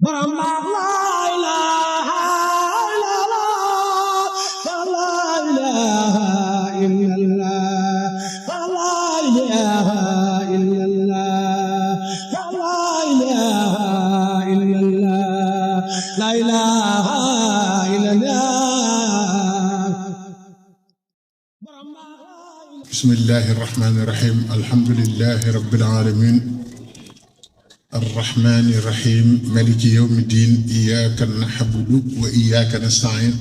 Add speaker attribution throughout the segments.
Speaker 1: borom baax la ilaha illallah la ilaha illallah la ilaha illallah la ilaha illallah
Speaker 2: bismillahi irrahmani irrahim alhamdulilahi rabbil alamin arrahmani irrahim maliki yawmi ddin iyyaka na'budu wa iyyaka nasta'in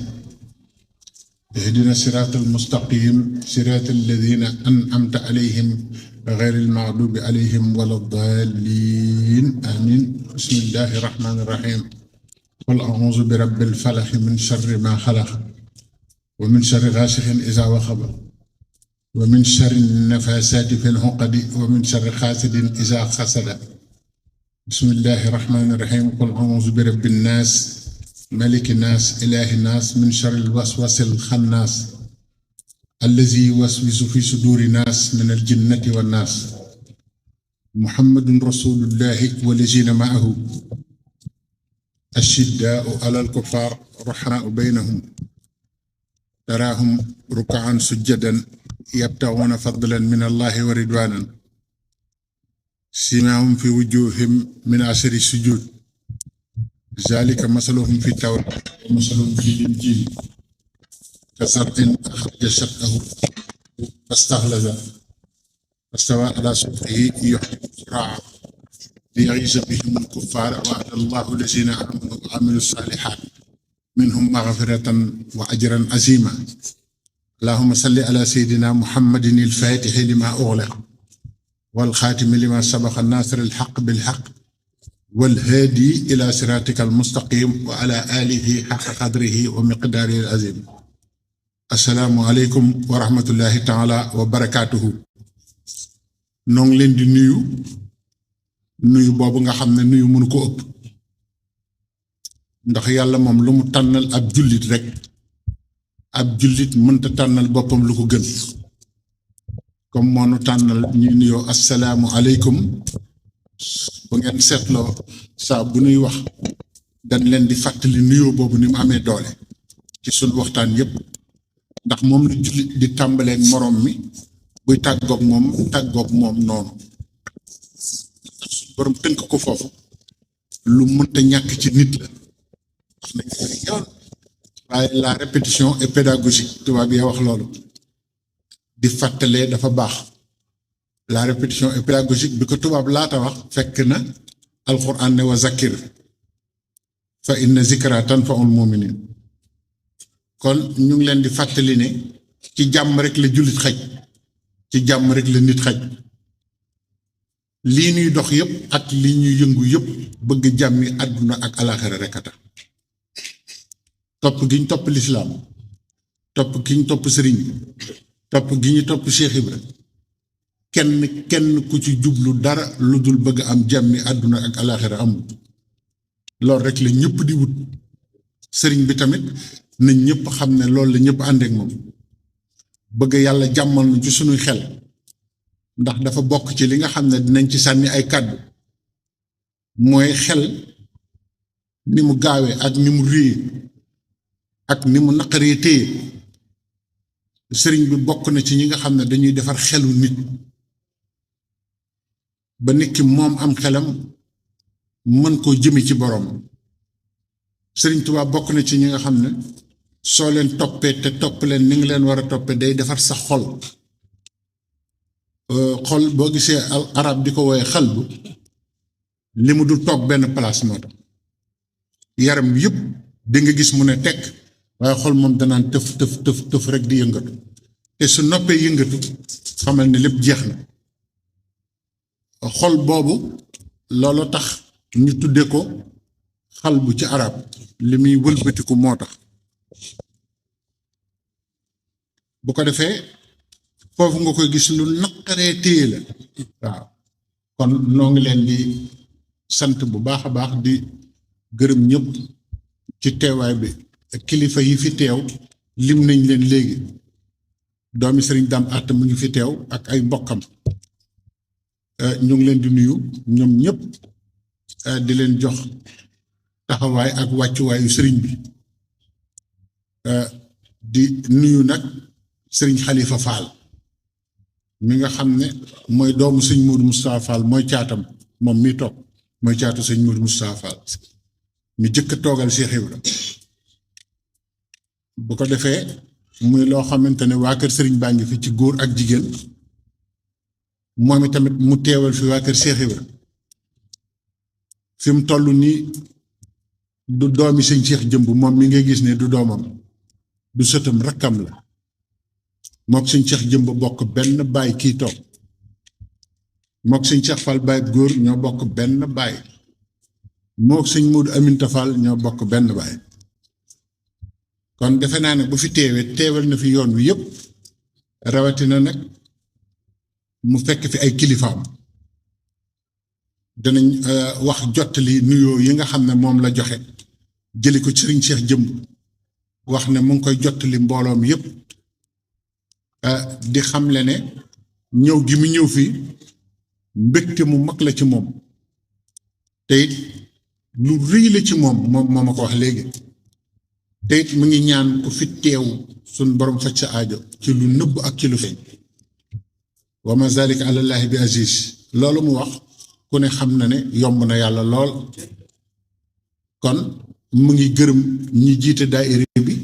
Speaker 2: ihdina siratal mustaqim siratal ladhina an'amta alayhim ghayril maghdubi alayhim waladdallin amin bismillahi irrahmani irrahim qul a'udhu bi rabbil falaq min sharri ma khalaq wa min sharri ghasiqin idha waqab wa min sharri nafasaati fil uqadi wa min sharri xaasidin izaa xasada bismillahi rahmaani rahiim qul a'uuzu bi rabbin naas maliki naas ilaahi naas min sharril waswasil xannaas allazi yuwaswisu fi suduuri naas minal jinnati wan naas muhammadun rasuulullahi wallaziina ma'ahu ashiddaa'u alal kuffaar ruhamaa'u baynahum taraahum ruk'an sujjadan yabtaxuuna fadlan min allahi wa ridwanan simaahum fi wujuhihim min asari sujud zalika masaluhum fi tawrat wa masaluhum fi linjil kasar'in axraja shatahu fastaxlaza fastawaa ala suuqihi yu'jibu zuraa'a liyaghiiza bihim al-kuffaara wa'ada allahu allazina aamanu wa amilu saalihaat minhum maghfiratan wa ajran aziima allahumma salli ala sayyidina muhammadin al-faatihi lima ughliqa wal xaatimi lima sabaqa naasiri al-haqq bil haqq wal haadi ila siraatika al-mustaqim wa ala alihi haqqa qadrihi wa miqdaarihi al-azim assalaamu aleykum wa rahmatullahi taala wa barakaatuhu noo ngi leen di nuyu boobu nga xam ne nuyu mënu ko ëpp ndax yàlla moom lu mu tànnal ab jullit rek ab jullit mënta tànnal boppam lu ko gën comme moo nu tànnal ñuy nuyoo assalaamu aleykum bu ngeen seetloo saa bu nuy wax dañ leen di fàttali nuyoo boobu ni mu amee doole ci sunu waxtaan yépp ndax moom lu jullit di tàmbaleek moroom mi buy tàggoog moom noonu borom tënk ko foofu lu mënta ñàkk ci nit la wax nañ ko yoon waaye la répétition est pédagogique tubaab yi wax loolu di fàttalee dafa baax la répétition est pédagogique bi ko tubaab laata wax fekk na alquran ne wa zakir fa inna zikra tanfa'ul mu'minin kon ñu ngi leen di fàttali ne ci jàmm rek la jullit xaj ci jàmm rek la nit xaj lii ñuy dox yépp ak lii ñuy yëngu yépp bëgg jàmmi àdduna ak alaxira rek a tax topp gi ñu topp lislaam topp gi ñu topp sëriñ bi topp gi ñu topp Cheikh Ibra kenn ku ci jublu dara lu dul bëgg am jàmmi àdduna ak alaxira amul loolu rek la ñëpp di wut sëriñ bi tamit na ñëpp xam ne loolu la ñëpp àndeek moom bëgg yàlla jàmmal na ci sunuy xel ndax dafa bokk ci li nga xam ne dinañ ci sànni ay kàddu mooy xel ni mu gaawee ak ni mu réye ak ni mu naqaree téye sëriñ bi bokk na ci ñi nga xam ne dañuy defar xelu nit ba nit ki moom am xelam mën koo jëme ci boroom sëriñ Tuubaa bokk na ci ñi nga xam ne soo leen toppee te topp leen ni nga leen war a toppee day defar sa xol xol boo gisee arab di ko wooye xalbu li mu dul toog benn place moo tax yaram yépp di nga gis mu ne tekk waaye xol moom danaan tëf rek di yëngatu te su noppee yëngatu xamal ne lépp jeex na xol boobu loolu tax ñu tudde ko xalbu ci arab li muy wëlbatiku moo tax bu ko defee foofu nga koy gis lu naqaree téye la waaw kon noo ngi leen di sant bu baax a baax di gërëm ñëpp ci teewaay bi kilifa yi fi teew lim nañ leen léegi doomi sëriñ Dame Atta mu ngi fi teew ak ay mbokkam ñu ngi leen di nuyu ñoom ñëpp di leen jox taxawaay ak wàccuwaayu sëriñ bi di nuyu nag sëriñ Xalifa Fall mi nga xam ne mooy doomu sëñ Modou Moustapha Fall mooy caatam moom mi toog mooy caatu sëñ Modou Moustapha Fall mi jëkk a toogal Cheikh Ibra bu ko defee muy loo xamante ne waa kër sëriñ baa ngi fi ci góor ak jigéen moom i tamit mu teewal fi waa kër Cheikh Ibra fi mu toll nii du doomi sëñ Cheikh Jëmb moom mi ngay gis ne du doomam du sëtam rakkam la mook sëñ Cheikh Jëmb bokk benn baay kii toog mook sëñ Cheikh Fall baay góor ñoo bokk benn baay mook sëñ Modou Aminta Fall ñoo bokk benn baay kon defe naa ne bu fi teewee teewal na fi yoon wi yépp rawatina nag mu fekk fi ay kilifaam danañ wax jottali nuyoo yi nga xam ne moom la joxe jëli ko sëriñ Cheikh Jëmb wax ne mu ngi koy jottali mbooloom yépp di xamle ne ñëw gi mu ñëw fii mbégte mu mag la ci moom te it lu rëy la ci moom moo ma ko wax léegi te it mu ngi ñaan ku fi teew suñ borom faj sa aajo ci lu nëbb ak ci lu feeñ wa ma zalika ala llahi bi aziz loolu mu wax ku ne xam na ne yomb na yàlla lool kon mu ngi gërëm ñi jiite daayira bi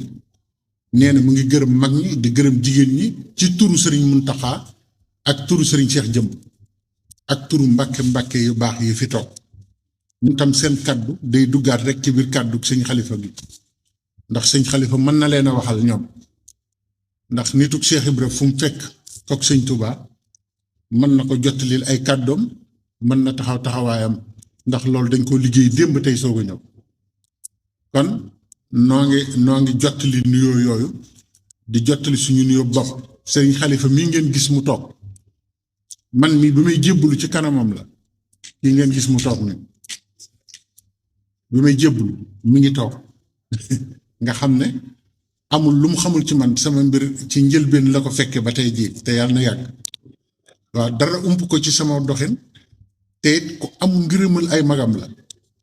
Speaker 2: nee na mu ngi gërëm mag ñi di gërëm jigéen ñi ci turu sëriñ Muntaxa ak turu sëriñ Cheikh Jëmb ak turu mbàkke yu baax yi fi toog ñu tam seen kaddu day duggaat rek ci biir kaddu sëñ Xalifa gi ndax sëñ Xalifa mën na leen a waxal ñoom ndax nituk Cheikh Ibra fu mu fekk kook sëñ Touba mën na ko jottalil ay kàddoom mën na taxaw taxawaayam ndax loolu dañ ko liggéey démb tey soog a ñëw kon noo ngi jottali nuyoo yooyu di jottali suñu nuyoo bopp sëriñ Xalifa mii ngeen gis mu toog man mii bi may jébbalu ci kanamam la kii ngeen gis mu toog ni bi may jébbalu mi ngi toog nga xam ne amul lu mu xamul ci man sama mbir ci njëlbeen la ko fekke ba tey jii te yàlla na yàgg waaw dara ump ko ci sama doxin te it ku am ngërëmal ay magam la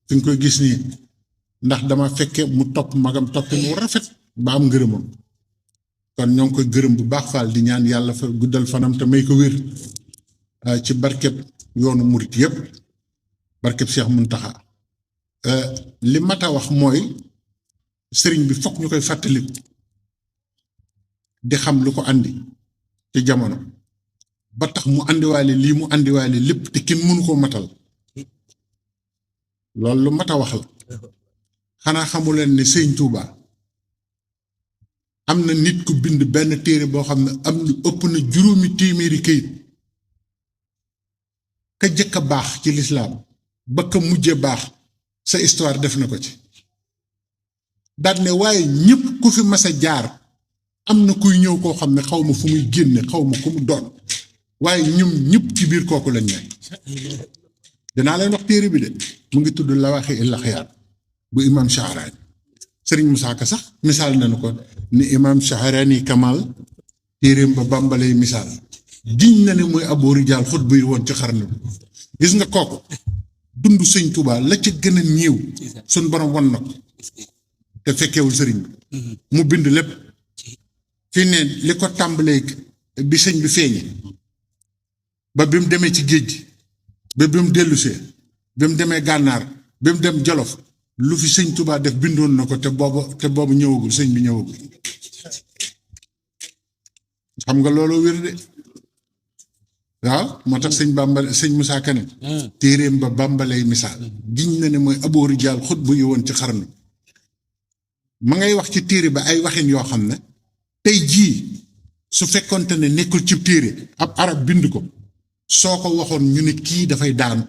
Speaker 2: fi nga koy gis nii ndax dama fekke mu topp magam toppi mu rafet ba am ngërëmam kon ñoo ngi koy gërëm bu baax faal di ñaan yàlla fa guddal fanam te may ko wér ci barkeb yoonu murit yépp barkeb Cheikh Muntaxa li mat a wax mooy sëriñ bi fokk ñu koy fàttaliku di xam lu ko andi ci jamono ba tax mu andiwaale lii mu andiwaale lépp te kenn mënu koo matal loolu lu mat a wax la xanaa xamuleen ne sëñ Touba am na nit ku bind benn téere boo xam ne am na ëpp na 500 këyit ka jëkk a baax ci lislaam ba ka mujje baax sa histoire def na ko ci daal ne waaye ñëpp ku fi mas a jaar am na kuy ñëw koo xam ne xaw ma fu muy génne xaw ma ku mu doon waaye ñum ñëpp ci biir kooku lañ ne dinaa leen wax téere bi de mu ngi tudd Lawaaxi il Axyaar bu imam Shahraani sëriñ Musaa Ka sax misaal nañu ko ni imam Shahraani Kamal téereem ba bàmbalay misaal giñ na ne mooy aboo rijaal xut buy woon ci xarnu bi gis nga kooku dund sëñ Tuubaa la ca gën a néew suñ borom won na ko te fekkewul sëriñ bi mu bind lépp fi ne li ko tàmbalee bi sëñ bi feeñe ba bi mu demee ci géej gi ba bi mu dellusee bi mu demee gànnaar bi mu dem Jolof lu fi sëñ Tuubaa def bindoon na ko te boobu ñëwagul sëñ bi ñëwagul xam nga looloo wér de waaw moo tax sëñ Bàmbale sëñ Musaa Ka ne téeréem ba bàmbalay misaal giñ na ne mooy aboo rijaal xut bu yi woon ci xarnu ma ngay wax ci téere ba ay waxin yoo xam ne tey jii su fekkonte ne nekkul ci téere ab arab bind ko soo ko waxoon ñu ne kii dafay daanu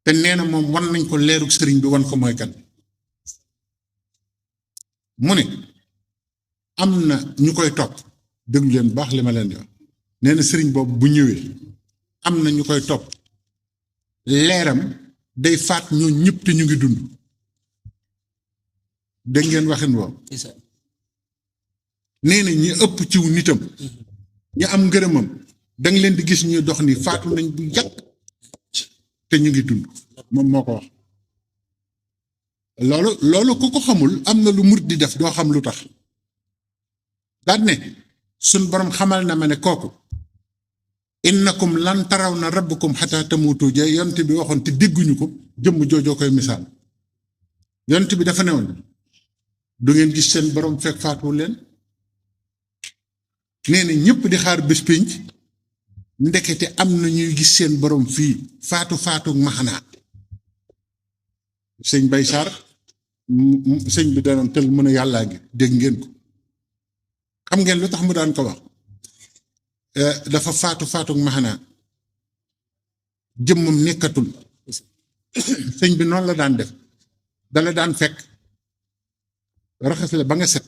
Speaker 2: te nee na moom wan nañ ko leerug sëriñ bi wan ko mooy kan mu ne am na ñu koy topp déglu leen baax li ma leen di wax nee na sëriñ boobu bu ñëwee am na ñu koy topp leeram day faat ñoo ñëpp te ñu ngi dund dégg ngeen waxin boobu nee na ñi ëpp ciw nitam ñi am ngërëmam danga leen di gis ñuy dox ni faatu nañ bu yàgg te ñu ngi dund moom moo ko wax loolu ku ko xamul am na lu murit di def doo xam lu tax daan ne suñ borom xamal na ma ne kooku innakum lan taraw na rabbakum xataa tamuutu ja yont bi waxoon te dégguñu ko jëmm joojoo koy misaal yont bi dafa newoon du ngeen gis seen borom fekk faatuwul leen nee na ñëpp di xaar bés pénc ndekete am na ñuy gis seen borom fii faatu maxanaa sëñ Bay Sarr sëñ bi danoon tel mën a yàllaa ngi dégg ngeen ko xam ngeen lu tax mu daan ko wax dafa faatu maxanaa jëmmam nekkatul sëñ bi noonu la daan def dala daan fekk raxas la ba nga set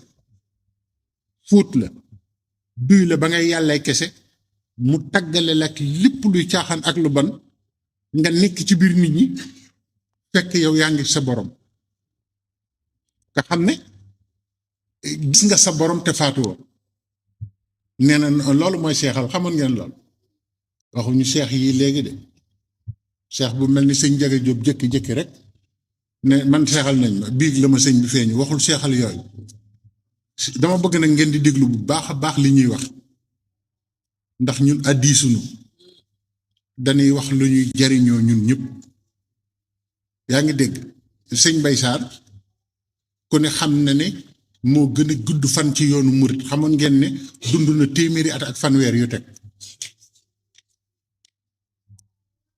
Speaker 2: fóot la duy la ba ngay yàllay kese mu taggale la ak lépp luy caaxaan ak lu ban nga nekk ci biir nit ñi fekk yow yaa ngi sa borom nga xam ne gis nga sa borom te faatuwoo nee na loolu mooy seexal xamoon ngeen lool waxuñu seex yi léegi de seex bu mel ni sëñ Njaga Jóob jékki-jékki rek ne man seexal nañ ma biig la ma sëñ bi feeñu waxul seexal yooyu dama bëgg nag ngeen di déglu bu baax a baax li ñuy wax ndax ñun addiisunu dañuy wax lu ñuy jariñoo ñun ñëpp yaa ngi dégg sëñ Bay Sarr ku ne xam na ne moo gën a gudd fan ci yoonu murit xamoon ngeen ne dund na téeméeri at ak fanweer yu teg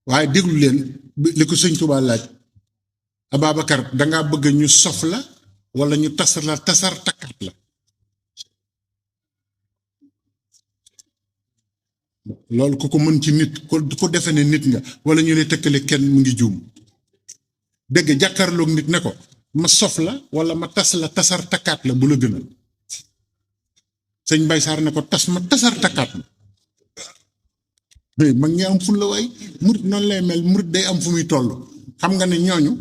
Speaker 2: waaye déglu leen li ko sëñ Tuubaa laaj Ababacar dangaa bëgg ñu sof la wala ñu tasar takkaat la loolu ku ko mën ci nit ko defe ne nit nga wala ñu lay tëkkale kenn mu ngi juum dégg jàkkaarloog nit ne ko ma sof la wala ma tasar takkaat la bu la gënal sëñ Bay Sarr ne ko tasar takkaat la mais mag ñi am ful la waay murit noonu lay mel murit day am fu muy toll xam nga ne ñooñu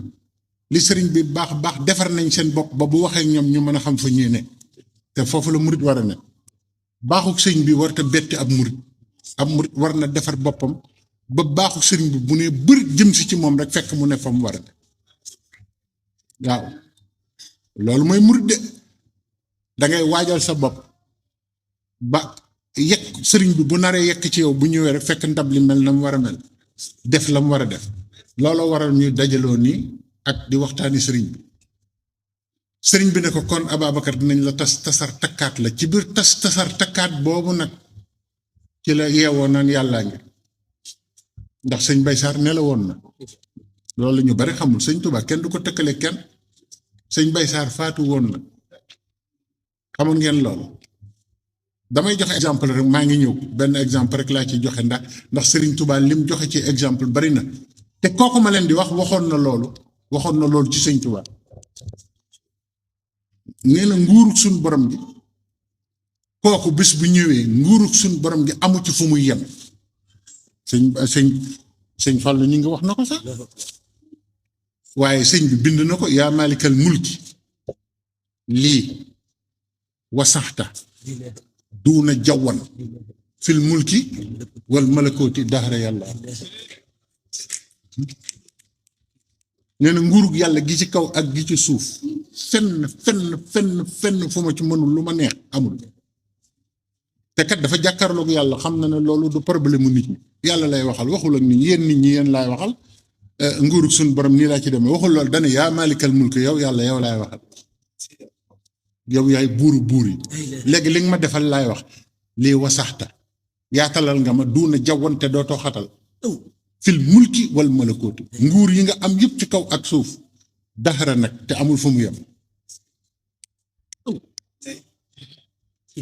Speaker 2: li sëriñ bi baax defar nañ seen bopp ba bu waxee ñoom ñu mën a xam fu ñuy ne te foofu la murit war a ne baaxuk sëñ bi war te betti ab murit war na defar boppam ba baaxuk sëriñ bi bu ne bëri jëm si ci moom rek fekk mu ne fa mu war a ne waaw loolu mooy murit de dangay waajal sa bopp ba yekk sëriñ bi bu naree yekk ci yow bu ñëwee rek fekk ndab li mel na mu war a mel def la mu war a def looloo waral ñu dajaloo nii ak di waxtaani sëriñ bi ne ko kon Ababacar dinañ la tasar takkaat la ci biir tasar takkaat boobu nag ci la yeewoo naan yàllaa ngi ndax sëñ Bay Sarr ne la woon na loolu ñu bari xamul sëñ Tuubaa kenn du ko tëkkale kenn sëñ Bay Sarr faatu woon na xamoon ngeen loolu damay joxe exemple rek maa ngi ñëw benn exemple rek laa ci joxe ndax sëriñ Tuubaa lim joxe ci exemple bari na te kooku ma leen di wax waxoon na loolu ci sëñ Tuubaa nee na nguurug suñ borom gi kooku bés bu ñëwee nguurug suñ borom gi amu ci fu muy yem sëñ Fallu ñu ngi wax na ko sax waaye sëñ bi bind na ko yaa maalikal mulki lii wasaxta duuna jawwan fil mulki wal malakooti dahra yàlla nee na nguurug yàlla gi ci kaw ak gi ci suuf fenn fu ma ci mënul lu ma neex amul te kat dafa jàkkaarloog yàlla xam na ne loolu du problème mu nit ñi yàlla lay waxal waxul ak nit ñi yéen laay waxal nguurug suñu borom nii laa ci demee waxul loolu dana yaa maalikal mulki yow yàlla yow laay waxal yow yaay buur yi léegi li nga ma defal laay wax lii wasaxta yaatalal nga ma duuna jawwante dootoo xatal fil mulki wal malakooti nguur yi nga am yëpp ci kaw ak suuf daxara nag te amul fu mu yem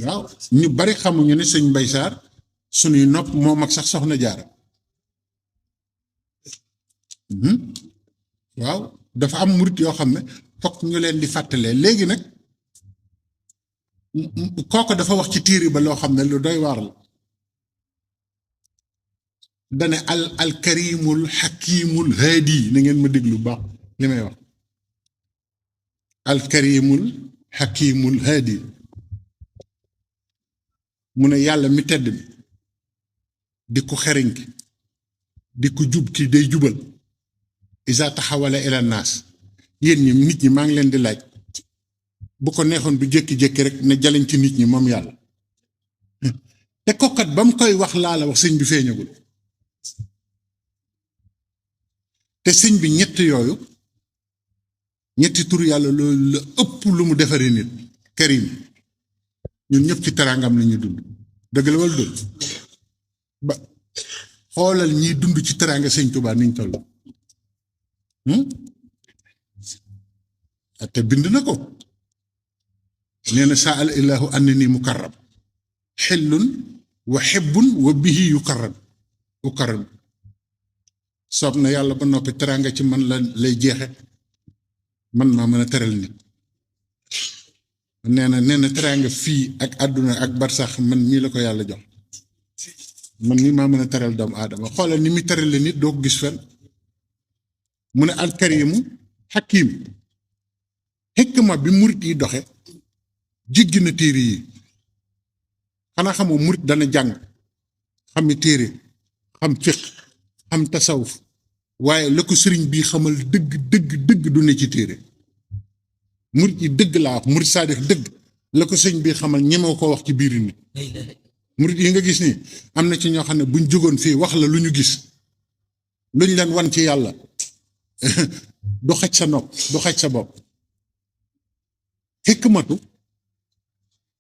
Speaker 2: waaw ñu bari xamuñu ne sëñ Bay Sarr suñuy nopp moom ak sax soxna Jaara waaw dafa am murit yoo xam ne fokk ñu leen di fàttalee léegi nag kooku dafa wax ci tiiri ba loo xam ne lu doy waar la dane al karimul xakimul haadi na ngeen ma déglu baax li may wax al karimul xakimul haadi mu ne yàlla mi tedd mi di ko xeriñ ki di ko jub ki day jubal isa taxawala ila naas yéen ñi nit ñi maa ngi leen di laaj bu ko neexoon du jékki-jékki rek ne jaleñ ci nit ñi moom yàlla te kokkat ba mu koy wax laa la wax sëñ bi feeñagul te sëñ bi ñett yooyu ñetti tur yàlla loolu la ëpp lu mu defaree nit karim ñun ñëpp ci teraangam la ñuy dund dëgg la wala dund ba xoolal ñiy dund ci teraanga sëñ Tuubaa niñ toll te bind na ko nee na saa al ilaahu annani mukarram xillun wa xibbun wa bihi yukarram soob na yàlla ba noppi teraanga ci man la lay jeexe man maa mën a teral nit nee na teraanga fii ak àdduna ak barsax man mii la ko yàlla jox man mii maa mën a teral doomu aadama xoolal ni muy terale nit doo ko gis fenn mu ne alkarimu xakim xikma bi murit yi doxe jéggi na téere yi xanaa xamoo murit dana jàng xami téere xam fiq xam tasawuf waaye la ko sëriñ bii xamal dëgg du ne ci téere murit yi dëgg laa wax murit saadix dëgg la ko sëriñ bii xamal ñemew ko wax ci biir nit murit yi nga gis ni am na ci ñoo xam ne buñ jógoon fii wax la lu ñu gis luñ leen wan ci yàlla du xaj sa nopp du xaj sa bopp xikmatu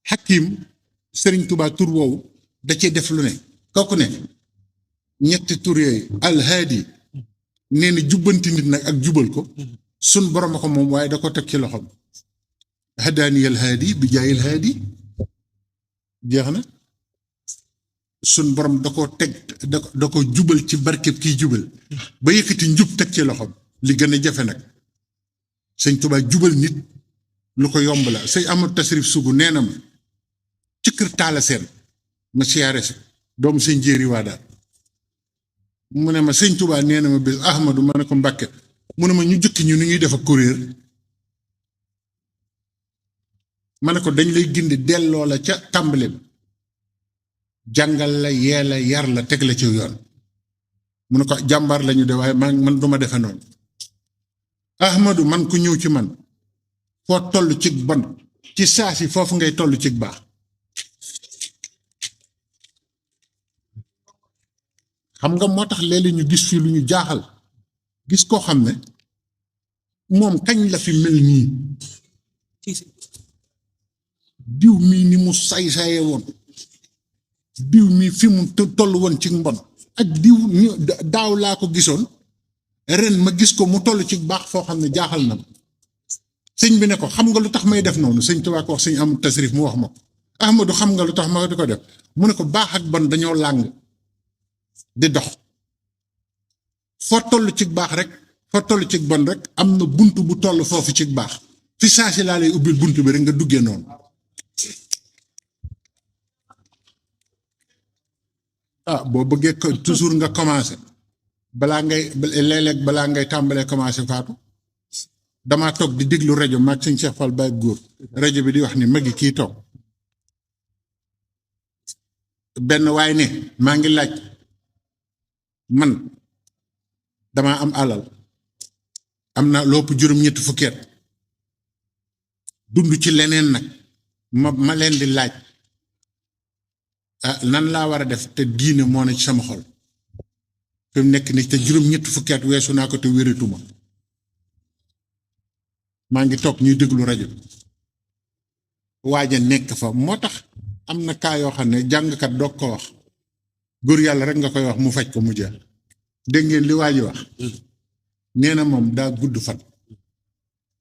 Speaker 2: xakim sëriñ Tuubaa tur woowu da cee def lu ne kooku ne ñetti tur yooyu alhaadi nee na jubbanti nit nag ak jubal ko sun borom a ko moom waaye da ko teg ci loxoom hadaani alhaadi bi jaayil haadi jeex na sun borom da ko teg da ko jubal ci barkeb kiy jubal ba yëkkati njub teg ci loxoom li gën a jafe nag sëñ Tuubaa jubal nit lu ko yomb la sëñ Amadou Tasrif Sugu nee na ma ci kër taala seen ma siyaare si doomu sëñ jéeri waa daal mu ne ma sëñ Tuubaa nee na ma bis Ahmadu ma ne ko Mbàkke mu ne ma ñu jëkki ñu ni ñuy def ak kuréer ma ne ko dañ lay gindi delloo la ca tàmbali ba jàngal la yee la yar la teg la ci yoon mu ne ko jàmbaar lañu de waaye man duma defe noonu Ahmadu man ku ñëw ci man foo toll ci bon ci saa si foofu ngay toll ci baax xam nga moo tax léeg-léeg ñu gis fii lu ñu jaaxal gis koo xam ne moom kañ la fi mel nii diw mii ni mu say-saye woon diw mii fi mu toll woon ci mbon ak diw daaw laa ko gisoon ren ma gis ko mu toll ci baax foo xam ne jaaxal na ma sëñ bi ne ko xam nga lu tax may def noonu sëñ Tuubaa ko wax sëñ Amadou Tasrif mu wax ma ko Ahmadu xam nga lu tax ma di ko def mu ne ko baax ak bon dañoo làng di dox foo toll ci baax rek foo toll ci bon rek am na bunt bu toll foofu ci baax fi saa si laa lay ubbil bunt bi rek nga duggee noonu boo bëggee ko toujours nga commencé balaa ngay léeg-léeg balaa ngay tàmbalee commencé faatu damaa toog di déglu rajo maag sëñ Cheikh Fall Baye góor rajo bi di wax ni magi kii toog benn waay ne maa ngi laaj man damaa am alal am na lopp juróom-ñetti fukki at dund ci leneen nag ma leen di laaj nan laa war a def te diine moo ne ci sama xol fi mu nekk ni te juróom-ñetti fukki at weesu naa ko te wératuma maa ngi toog ñuy déglu rajo waaja nekk fa moo tax am na kaa yoo xam ne jàngkat doog ko wax góor yàlla rek nga koy wax mu faj ko mu jeex dégg ngeen li waaji wax nee na moom daa gudd fan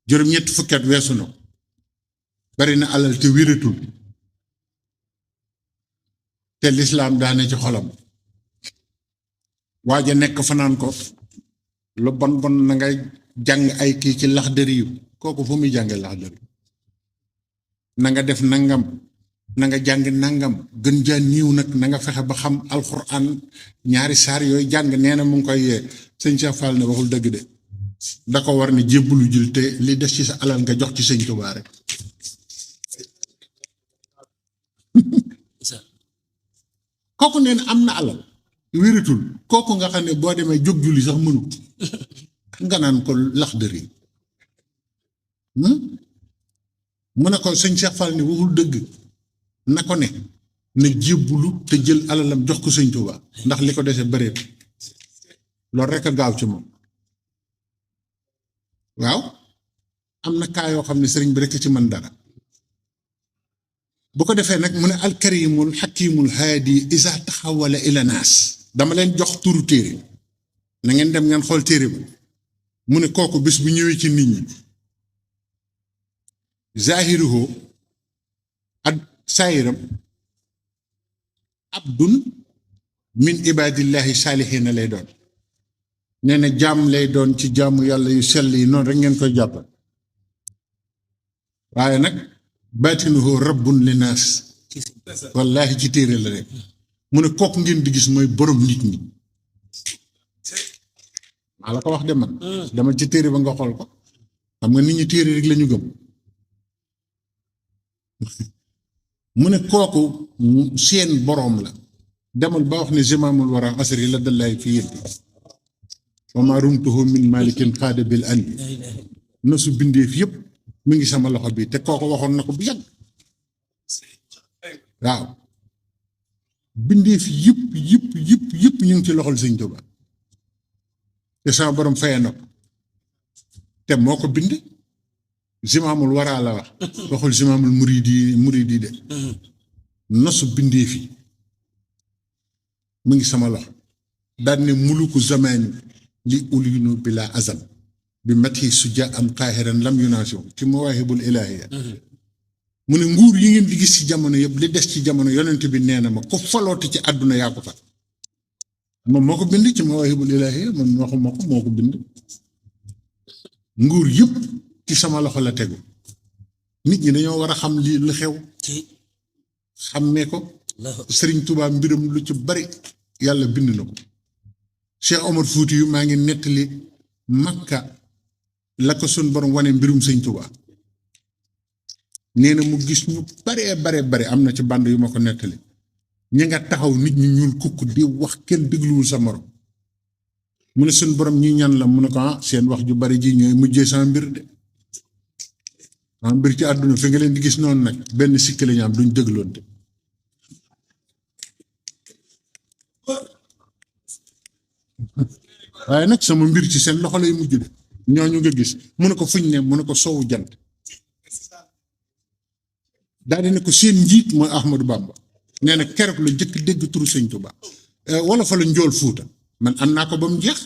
Speaker 2: juróom-ñetti fukki at weesu na bari na alal te wératul te lislaam daa ne ci xolam waaja nekk fanaan ko lu bon na ngay jàng ay kii ci Laxdari yu kooku fu muy jànge Laxdari na nga def nangam na nga jàng nangam gën jaa niiw nag na nga fexe ba xam alxuraan ñaari saar yooyu jàng nee na mu ngi koy yee sëñ Cheikh Fall ne waxul dëgg de da ko war ne jébbalu jul te li des ci sa alal nga jox ci sëñ Tuubaa rek kooku nee na am na alal wératul kooku nga xam ne boo demee jóg julli sax mënu nga naan ko Laxdari mu ne ko sëñ Cheikh Fall ni waxul dëgg na ko ne na jébbulu te jël alalam jox ko sëñ Touba ndax li ko dese bëreet loolu rek a gaaw ci moom waaw am na kaa yoo xam ne sëriñ bi rek ci mën dara bu ko defee nag mu ne alkarimul xakimul haadi isa taxawala ila naas dama leen jox turu téere na ngeen dem ngeen xool téere ba mu ne kooku bis bu ñëwee ci nit ñi zahiruhu ak saayiram abdun min ibadillahi saalihiina lay doon nee na jaam lay doon ci jaamu yàlla yu sell yi noonu rek ngeen koy jàpp waaye nag baatinuhu rabbun li naas wallaahi ci téere la rek mu ne kooku ngeen di gis mooy borom nit ñi maa la ko wax de man dama ci téere ba nga xool ko xam nga nit ñi téere rek la ñu gëm mu ne kooku seen boroom la demal ba wax ne zimaamul wara asri la dallaay fi yëddi wa ma rumtuhu min malikin xaada bil andi na su bindeef yëpp mi ngi sama loxo bi te kooku waxoon na ko bu yàgg waaw bindeef yëpp ñu ngi ci loxol sëñ Tuba te sama borom faye na ko te moo ko bind zimaamul waraa la wax waxul zimaamul muridi de nosu bindeef yi mu ngi sama loxo daan ne muluku zamaani li ulinu bila azam bi mati suja am qaahiran lam yunaasiw ci mawaahibul ilaahiya mu ne nguur yi ngeen di gis ci jamono yëpp li des ci jamono yonent bi nee na ma ko falooti ci àdduna yaa ko fa moom moo ko bind ci mawaahibul ilaahiya man waxuma ko moo ko bind nguur yëpp ci sama loxo la tegu nit ñi dañoo war a xam li lu xew xàmmee ko Sëriñ Tuubaa mbiram lu ci bari yàlla bind na ko Cheikh Omar Fuuti yu maa ngi nettali Makka la ko sun borom wane mbirum Sëñ Tuubaa nee na mu gis ñu bare am na ci band yu ma ko nettali ñi nga taxaw nit ñi ñuul kukk di wax kenn dégluwul sa morom mu ne sun borom ñi ñan la mu ne ko seen wax ju bari ji ñooy mujjee sama mbir de sama mbir ci àdduna fi nga leen di gis noonu nag benn sikki lañu am duñ dégloonte waaye nag sama mbir ci seen loxo lay mujj de ñooñu nga gis mu ne ko fuñ ne mu ne ko soowu jant daal di ne ko seen njiit mooy Ahmadou Bamba nee na keroog la njëkk dégg turu sëñ Tuba wala fa la njool fuuta man am naa ko ba mu jeex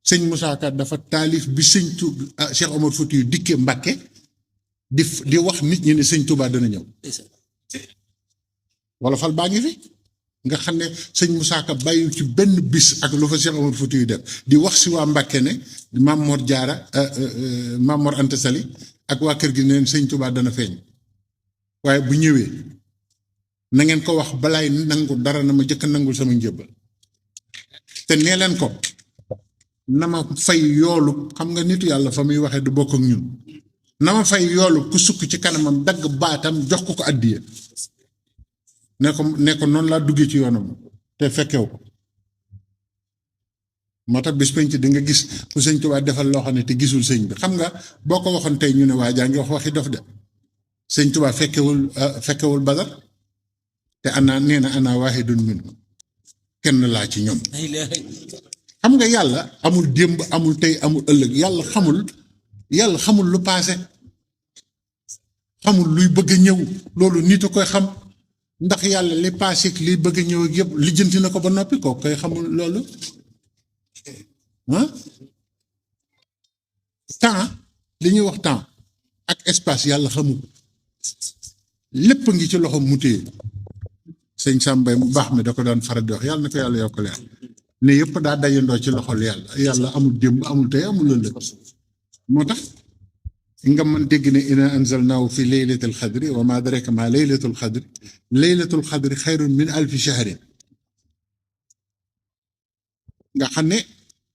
Speaker 2: sëñ Moussa Ka dafa taalif bi sëñ Tuba Cheikh Omar Fouti yu dikkee Mbàkke di wax nit ñi ne sëñ Tuba dana ñëw wala fal baa ngi fi nga xam ne sëñ Moussa Ka bàyyi ci benn bis ak lu fa Cheikh Omar Fouti yu def di wax si waa Mbàkke ne Maam Mor Jaara Maam Mor Anta Sali ak waa kër gi neen sëñ Tuba dana feeñ waaye bu ñëwee na ngeen ko wax balaay nangu dara na ma jëkk nangul sama njëbbal te nee leen ko na ma fay yoolu xam nga nitu yàlla fa muy waxee du bokk ak ñun na ma fay yoolu ku sukk ci kanamam dagg baatam jox ko addiya ne ko noonu laa duggee ci yoonam te fekkew ko moo tax bis penc di nga gis ku sëñ Tuubaa defal loo xam ne te gisul sëñ bi xam nga boo ko waxoon tey ñu ne waa jaa ngi wax waxi dof de sëñ Tuubaa fekkewul Badar te nee na ana waahidun minhum kenn laa ci ñoom xam nga yàlla amul démb amul tey amul ëllëg yàlla xamul lu paase xamul luy bëgg a ñëw loolu nit a koy xam ndax yàlla li paase ak liy bëgg a ñëw ak yëpp lijjanti na ko ba noppi kooku koy xamul loolu temps li ñuy wax temps ak espace yàlla xamu ko lépp ngi ci loxo mu téye sëñ Sàmbay mu baax mi da ko daan faral di wax yàlla na ko yàlla yokk leer ne yëpp daa dajandoo ci loxol yàlla amul démb amul tey amul ëllëg moo tax nga mën dégg ne ina anzalnaahu fi laylatil xadri wa ma adraka ma laylatul xadri xayrun min alfi shahrin nga xam ne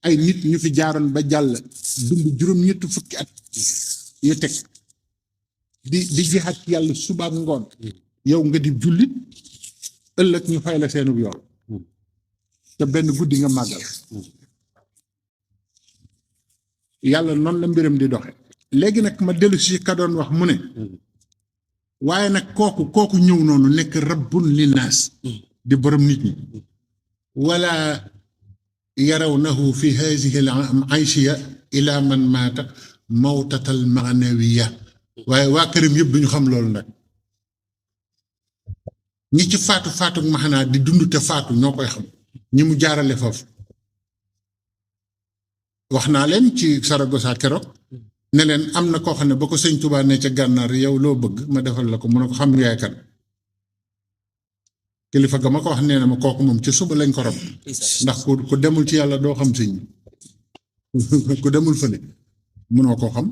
Speaker 2: ay nit ñu fi jaaroon ba jàll dund juróom-ñetti fukki at yu teg di jihaat yàlla subaak ngoon yow nga di jullit ëllëg ñu fay la seenu yoon te benn guddi nga màggal yàlla noonu la mbiram di doxe léegi nag ma dellu si ka doon wax mu ne waaye nag kooku ñëw noonu nekk rabbun linnaas di borom nit ñi wala yarawnahu fi haadihi al ayshiya ila man maata mawtatal maanawiya waaye waa këram yëpp duñu xam loolu nag ñi ci faatu maxanaa di dund te faatu ñoo koy xam ñi mu jaarale foofu wax naa leen ci Saragossa keroog ne leen am na koo xam ne ba ko sëñ Tuubaa ne ca gànnaar yow loo bëgg ma defal la ko mu ne ko xam yaay kan kilifa ga ma ko wax nee na ma kooku moom ci suba lañ ko rob ndax ku demul ci yàlla doo xam sëñ bi ku demul fële mënoo koo xam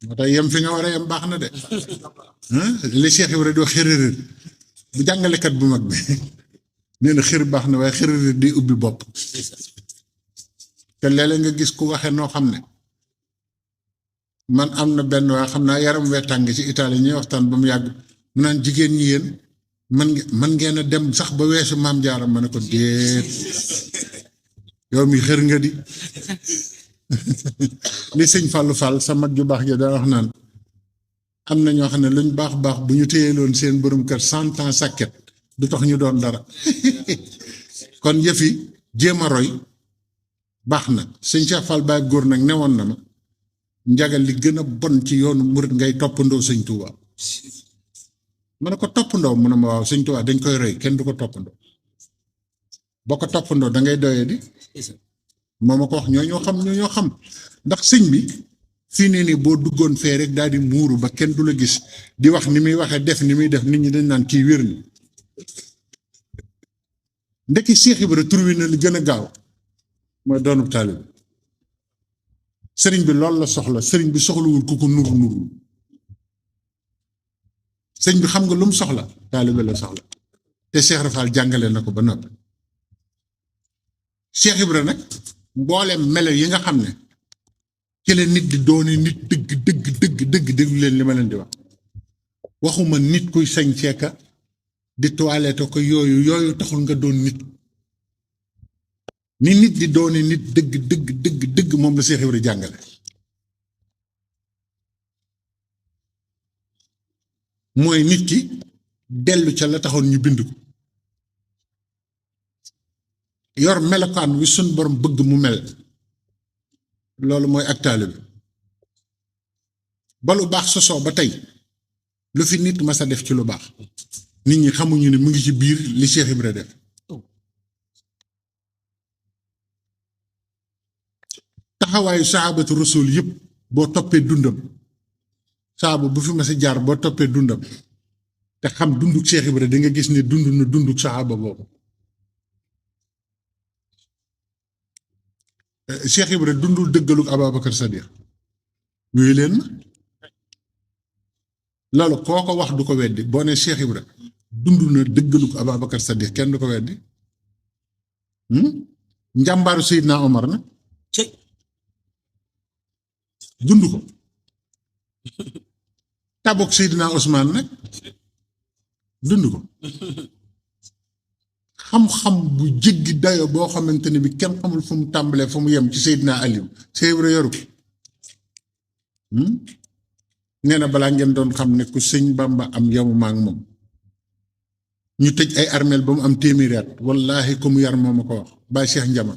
Speaker 2: moo tax yem fi nga war a yem baax na de li Cheikh Ibra doo xërërër bu jàngalekat bu mag bi nee na xër baax na waaye xërërër di ubbi bopp te léeg-léeg nga gis ku waxe noo xam ne man am na benn waa xam naa yaram wee tàng ci Italie ñuy waxtaan ba mu yàgg mu naan jigéen ñi yéen man ngeen a dem sax ba weesu maam jaaram ma ne ko déet yow mi xër nga di li sëñ Fallou Fall sa mag ju baax ja daa wax naan am na ñoo xam ne luñ baax bu ñu téyeloon seen borom kër 100 ans sàkket du tax ñu doon dara kon yëfi jéem a roy baax na sëñ Cheikh Fall Baye góor nag newoon na ma njagal li gën a bon ci yoonu murit ngay toppandoo sëñ Touba ma ne ko toppandoo mu ne ma waaw sëñ Touba dañ koy roy kenn du ko toppandoo boo ko toppandoo da ngay doyee di moo ma ko wax ñoo xam ndax sëñ bi fii nee nii boo duggoon fee rek daal di muuru ba kenn du la gis di wax ni muy waxee def ni muy def nit ñi dañ naan kii wér ni ndekki Cheikh Ibra tur wi na li gën a gaaw mooy doonub taalibe sëriñ bi loolu la soxla sëriñ bi soxlawul ku ko nuru sëriñ bi xam nga lu mu soxla taalibe la soxla te Cheikh Rafal jàngale na ko ba noppi Cheikh Ibra nag mboolem melo yi nga xam ne ci la nit di doone nit dëgg déglu leen li ma leen di wax waxuma nit kuy sañ ceeka di toilette ko yooyu taxul nga doon nit ni nit di doone nit dëgg moom la Cheikh Ibra jàngale mooy nit ki dellu ca la taxoon ñu bind ko yor melokaan wi suñ borom bëgg mu mel loolu mooy ak taalibe ba lu baax sosoo ba tey lu fi nit mas a def ci lu baax nit ñi xamuñu ne mu ngi ci biir li Cheikh Ibra def taxawaayu sahabatu rasul yëpp boo toppee dundam saaba bu fi mas a jaar boo toppee dundam te xam dunduk Cheikh Ibra di nga gis ne dund na dunduk saxaaba boobu Cheikh Ibra dundul dëggaluk Ababacar Sadiq yooyu leen loolu koo ko wax du ko weddi boo ne Cheikh Ibra dund na dëggaluk Ababacar Sadiq kenn du ko weddi njàmbaaru Seydina Omar na dund ko tabok Seydina Ousmane nag dund ko xam-xam bu jéggi dayo boo xamante ne bi kenn xamul fu mu tàmbalee fu mu yem ci Seydina Aliou Cheikh Ibra yoru ko nee na balaa ngeen doon xam ne ku sëñ Bamba am yamu maak moom ñu tëj ay armeel ba mu am téeméeri at wallahi ko mu yar moo ma ko wax Baye Cheikh Njama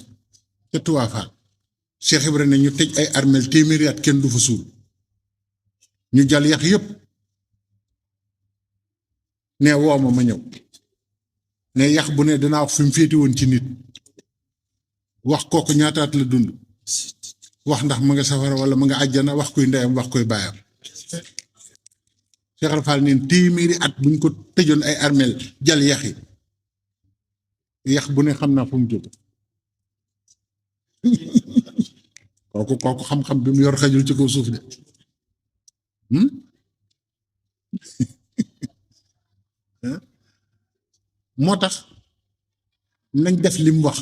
Speaker 2: ca Tuwaafaan Cheikh Ibra ne ñu tëj ay armeel téeméeri at kenn du fa suul ñu jal yax yépp ne wooma ma ñëw ne yax bu ne danaa wax fi mu féeti woon ci nit wax kooku ñaataat la dund wax ndax ma nga safara wala ma nga àjjana wax kuy ndeyam wax kuy baayam Cheikh Rafal neen téeméeri at buñ ko tëjoon ay armeel jal yax yi yax bu ne xam naa fu mu jóge kooku xam-xam bi mu yor xajul ci kaw suuf de moo tax nañ def li mu wax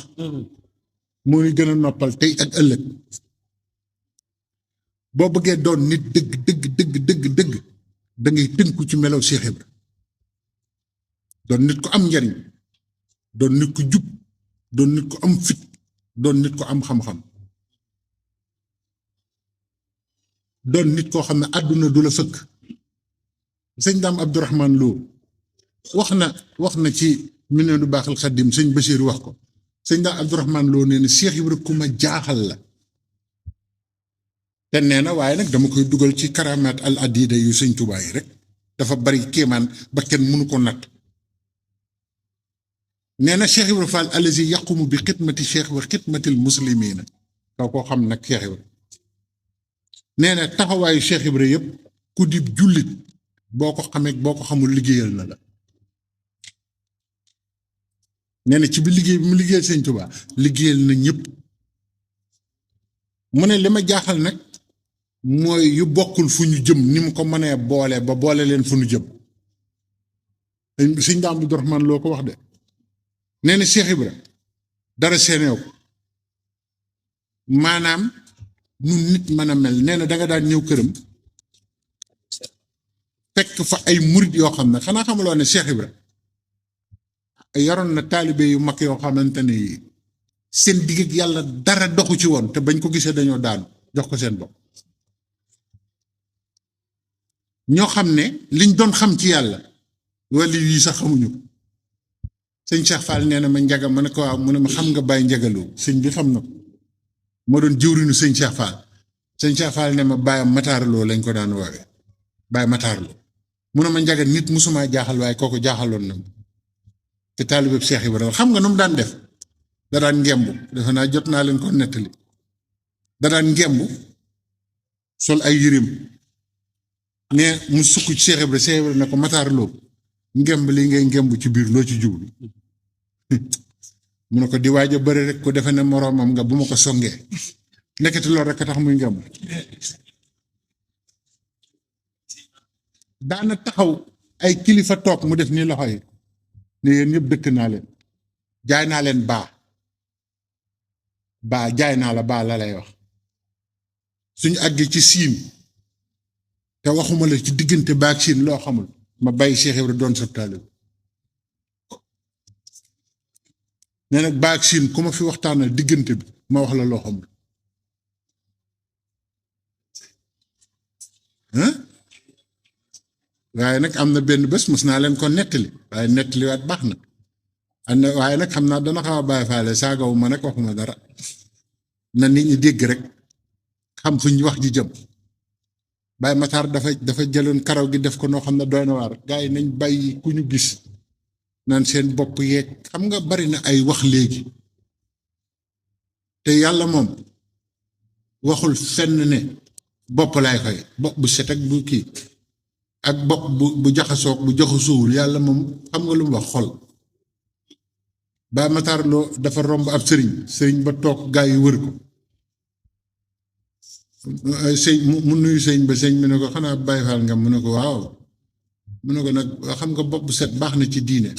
Speaker 2: moo ñu gën a noppal tey ak ëllëg boo bëggee doon nit dëgg da ngay tënku ci melow Cheikh Ibra doon nit ko am njariñ doon nit ko jub doon nit ko am fit doon nit ko am xam-xam doon nit koo xam ne àdduna du la fëkk. sëñ Daam Abdourahman Lo wax na ci Minanu Baaxil Xaddim sëñ Bachir wax ko sëñ Daam Abdourahman Lo nee na Cheikh Ibra ku ma jaaxal la. te nee na waaye nag dama koy dugal ci karamaat al adida yu sëñ Tuubaa yi rek dafa bari kéemaan ba kenn mënu ko natt. nee na Cheikh Ibra Fall alazi yaqumu bi xidmati cheikh wa xidmatil muslimina kaw koo xam nag Cheikh Ibra nee na taxawaayu Cheikh Ibra yëpp ku di jullit boo ko xamee boo ko xamul liggéeyal na la. nee na ci bi mu liggéeyal sëñ Tuubaa liggéeyal na ñëpp. mu ne li ma jaaxal nag mooy yu bokkul fu ñu jëm ni mu ko mënee boole ba boole leen fu ñu jëm. sëñ Daam Abdourahman Lo ko wax de. nee na Cheikh Ibra dara seeneew ko maanaam nu nit mën a mel nee na danga daan ñëw këram fekk fa ay murit yoo xam ne xanaa xamuloo ne Cheikh Ibra yoroon na taalibe yu mag yoo xamante ne seen digg ak yàlla dara doxu ci woon te bañ ko gisee dañoo daanu jox ko seen bopp. ñoo xam ne liñ doon xam ci yàlla wala yii sax xamuñu ko. sëñ Cheikh Fall nee na ma njaga ma ne ko waaw mu ne ma xam nga Baye Njagaloo sëñ bi xam na ko moo doon jëwriñu sëñ Cheikh Fall. sëñ Cheikh Fall ne ma Baye Matarloo lañ ko daan woowee Baye Matarloo mu ne ma njaga nit musuma jaaxal waaye kooku jaaxaloon na ma te taalibeeb Cheikh Ibrahima xam nga nu mu daan def da daan ngembu defe naa jot naa leen ko nettali da daan ngembu sol ay yërim ne mu sukk ci Cheikh Ibrahima ne ko Matarloo ngemb lii ngay ngemb ci biir loo ci jublu mu ne ko di waaj a bëri rek ko defe ne moroomam nga bu ma ko songee nekkati loolu rek a tax muy ngemb. daana taxaw ay kilifa toog mu def nii loxo yi ne yéen ñëpp dëkk naa leen jaay naa leen baa jaay naa la baa la lay wax suñu àggee ci siin te waxuma la ci diggante baak siin loo xamul ma bàyyi Cheikh Ibra doon sa taalibe nee nag baak siin ku ma fi waxtaanal diggante bi ma wax la loo xamul waaye nag am na benn bés mos naa leen ko nettali waaye nettaliwaat baax na waaye nag xam naa dana xaw a bàyyi faale saagawu ma nag waxuma dara na nit ñi dégg rek xam fu ñu wax ji jëm. Baye Matar dafa jëloon karaw gi def ko noo xam ne doy na waar gars yi nañ bàyyi ku ñu gis naan seen bopp yeeg xam nga bari na ay wax léegi te yàlla moom waxul fenn ne bopp laay fay bopp bu set ak bu kii ak bopp bu jaxasoog bu jaxasoowul yàlla moom xam nga lu mu wax xol. Baye Matar Lo dafa romb ab sëriñ ba toog gaa yi wër ko sëñ mu nuyu sëñ ba sëñ bi ne ko xanaa Baye Fall nga mu ne ko waaw mu ne ko nag xam nga bopp bu set baax na ci diine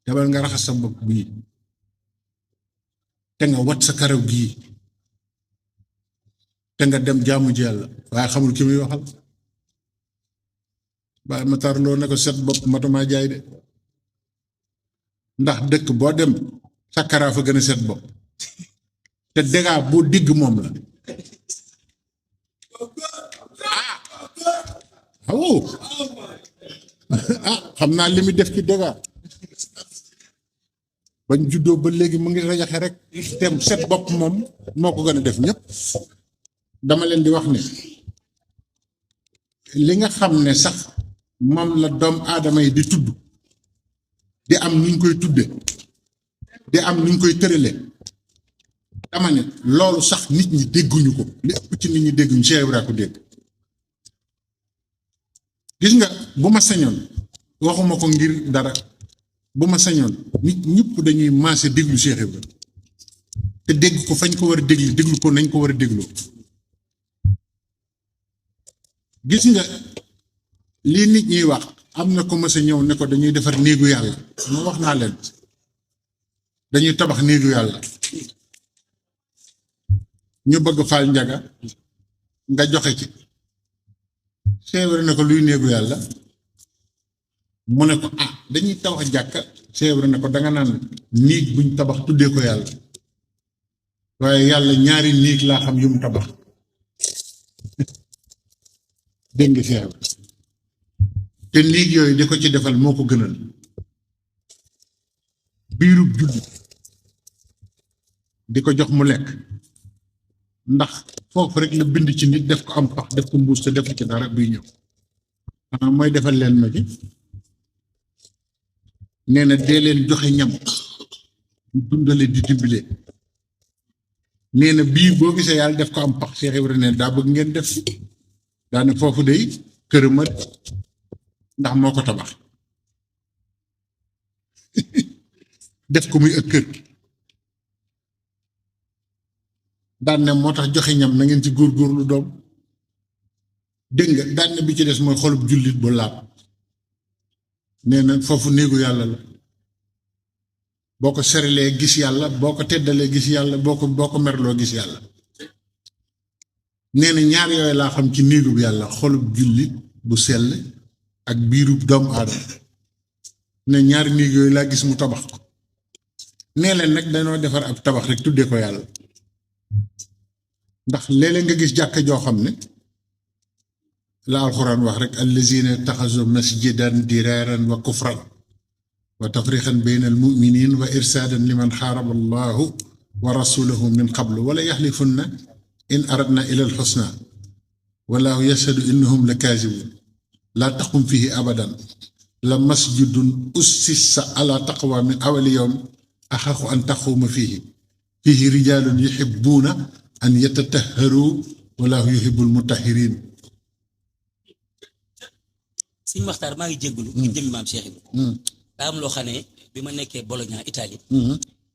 Speaker 2: demal nga raxas sa bopp bii te nga wat sa karaw gii te nga dem jaamu ji yàlla waaye xamul ki muy waxal. Baye Matar Lo ne ko set bopp matuma jaay de ndax dëkk boo dem sa karaa fa gën a set bopp te dégâts boo digg moom la. Xam naa li muy def ci dégâts bañ juddoo ba léegi mu ngi rajaxe rek te set bopp moom moo ko gën a def ñëpp. dama leen di wax ne li nga xam ne sax moom la doom aadama yi di tudd di am nuñ koy tudde di am nuñ koy tërale dama ne loolu sax nit ñi dégguñu ko li ëpp ci nit ñi dégguñu Cheikh Ibra ko dégg. gis nga bu ma sañoon waxuma ko ngir dara bu ma sañoon nit ñëpp dañuy maase déglu Cheikh Ibra te dégg ko fañ ko war a déglu ko nañ ko war a dégloo. gis nga lii nit ñiy wax am na ko mës a ñëw ne ko dañuy defar néegu yàlla ma wax naa leen dañuy tabax néegu yàlla ñu bëgg faal njaga nga joxe ci Cheikh Ibra ne ko luy néegu yàlla mu ne ko dañuy tabax jàkka Cheikh Ibra ne ko danga naan néeg buñ tabax tuddee ko yàlla waaye yàlla ñaari néeg laa xam yu mu tabax dégg nga Cheikh Ibra te néeg yooyu di ko ci defal moo ko gënal biirub jullit di ko jox mu lekk ndax foofu rek la bind ci nit def ko am pax def ko mbuus te def ci dara buy ñëw xanaa mooy defal leen ma ci nee na dee leen joxe ñam di dundale di dimbale nee na bii boo gisee yàlla def ko am pax Cheikh Ibra ne daa bëgg ngeen def daane foofu day kërëma ndax moo ko tabax def ko muy ak kër daan ne moo tax joxe ñam na ngeen ci góorgóorlu doom dégg nga daan ne bi ci des mooy xolub jullit bu laab nee na foofu néegu yàlla la boo ko serelee gis yàlla boo ko teddalee gis yàlla boo ko merloo gis yàlla nee na ñaar yooyu laa xam ci néegu yàlla xolub jullit bu sell ak biirub doomu aadama ne ñaari néeg yooyu laa gis mu tabax ko nee leen nag dañoo defar ab tabax rek tuddee ko yàlla ndax léeg-léeg nga gis jàkka joo xam ne la alxuraan wax rek allazina taxasu masjidan diraaran wa kufran wa tafriqan bayna al muminin wa irsaadan liman xaaraba allahu wa rasulahu min qablu wala yaxlifunna in aradna ila al xusna wallahu yashhadu innahum la kaazibun laa taqum fihi abadan la masjidun ussisa ala taqwa min awali yawm axaqu an taquuma fihi rijaalun yuhibbuuna an yatatahharu wallahu yuhibbul mutahhirin.
Speaker 3: Sëñ Maxtaar maa ngi jéggulu ngir jëmmi maam Cheikh Ibra daa am loo xam ne bi ma nekkee Bologna Italie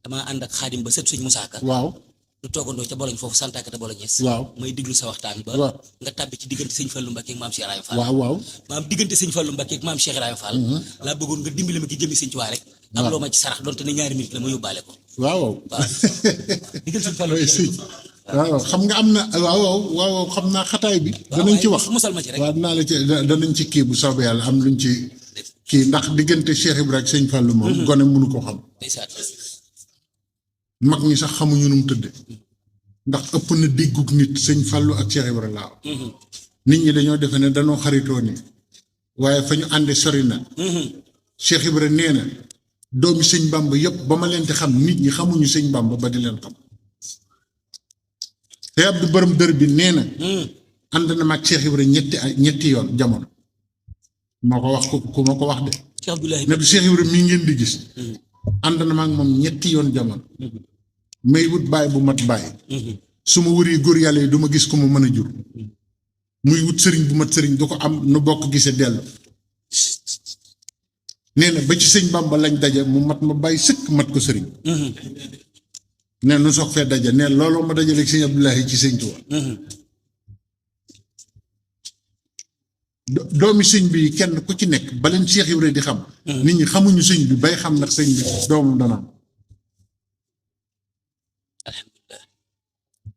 Speaker 3: damaa ànd ak xaadim ba sët Sëñ Musaa Ka
Speaker 2: waaw
Speaker 3: lu toogandoo ca Bologne foofu Santa Cata Bolognaise
Speaker 2: waaw
Speaker 3: may diglu sa waxtaan ba nga tàbbi ci diggante Sëñ Fallu Mbàkke ak maam Cheikh Ibrahima Fall
Speaker 2: waaw
Speaker 3: maam diggante Sëñ Fallu Mbàkke ak maam Cheikh Ibrahima Fall laa bëggoon nga dimbali ma ki jëmmi Sëñ Tuubaa rek am loo ma ci sarax doonte ne ñaari minute la ma yóbbaale ko
Speaker 2: waaw
Speaker 3: diggante Sëñ Fallu
Speaker 2: waaw xam nga am na waaw xam naa xataay bi danañ ci wax
Speaker 3: musal ma ci rek
Speaker 2: waaw dinaa la ci danañ ci kii bu soobee yàlla am luñ ci kii ndax diggante Cheikh Ibra ak Sëñ Fallu moom gone mënu ko xam mag ñi sax xamuñu nu mu tëdd ndax ëpp na déggug nit Sëñ Fallu ak Cheikh Ibra laa nit ñi dañoo defe ne dañoo xaritoo ni waaye fa ñu ànde sori na Cheikh Ibra nee na doomi Sëñ Bàmba yëpp ba ma leen di xam nit ñi xamuñu Sëñ Bàmba ba di leen xam te Abdu borom dër bi nee na ànd na mag Cheikh Ibra ñetti yoon jamono moo ko wax ku ma ko wax de ne du Cheikh Ibra mii ngeen di gis ànd na maag moom ñetti yoon jamono may wut baay bu mat baay su ma wëri góor yàlla yi du ma gis ko mu mën a jur muy wut sëriñ bu mat sëriñ du ko am nu bokk gise dellu nee na ba ci Sëñ Bàmba lañ daje mu mat ma bàyyi sëkk mat ko sëriñ ne nu soog fee daje ne loolu ma dajale ak Sëñ Abdoulahi ci Sëñ Tuubaa doomi sëñ bi kenn ku ci nekk ba leen Cheikh Ibra di xam nit ñi xamuñu sëñ bi bay xam nag sëñ bi doomam dana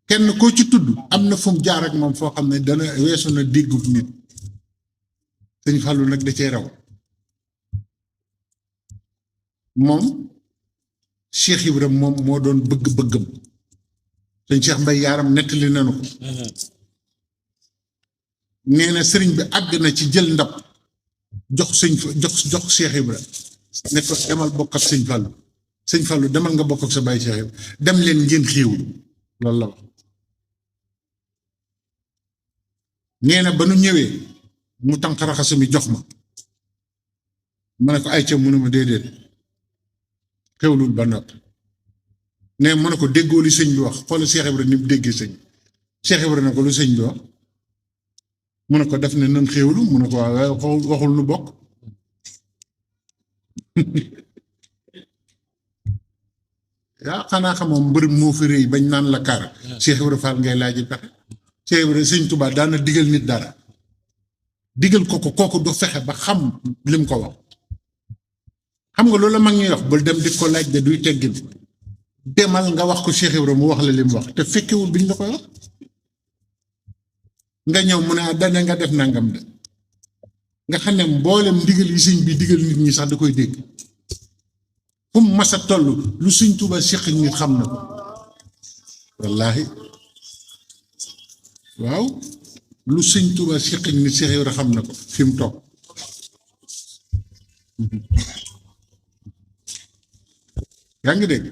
Speaker 2: kenn koo ci tudd am na fu mu jaar ak moom foo xam ne dana weesu na déggub nit Sëñ Fallu nag da cee raw moom Cheikh Ibra moom moo doon bëgg-bëggam sëñ Cheikh Mbay Yaaram nettali nanu ko nee na sëriñ bi àgg na ci jël ndab jox jox Cheikh Ibra ne ko demal bokk ak Sëñ Fallu demal nga bokk ak sa baay Cheikh Ibra dem leen ngeen xéewlu loolu la wax nee na ba nu ñëwee mu tànk raxasu mi jox ma ne ko ay ca mu ne ma déedéet xewlul ba noppi ne mu ne ko déggoo li sëñ bi wax xoolal Cheikh Ibra ni mu déggee sëñ Cheikh Ibra ne ko lu sëñ bi wax mu ne ko def ne nan xéewlu mu ne ko waaw waxul nu bokk yaa xanaa xamoon mbër moo fi rëy bañ naan la kaar Cheikh Ibra Fall ngay laaj pexe Cheikh Ibra Sëñ Tuubaa daana digal nit dara digal ko kooku du fexe ba xam lim ko wax xam nga loolu la mag ñuy wax bul dem di ko laaj de duy teggin demal nga wax ko Cheikh Ibra mu wax la lim wax te fekkewul biñ la koy wax nga ñëw mu ne dane nga def nangam de nga xam ne mboolem ndigal yi sëñ bi digal nit ñi sax da koy dégg fu mu mas a toll lu Sëñ Tuubaa séq nit xam na ko wallaahi waaw lu sëñ Tuubaa siq ak nit Seex Ibra xam na ko fi mu toog yaa ngi dégg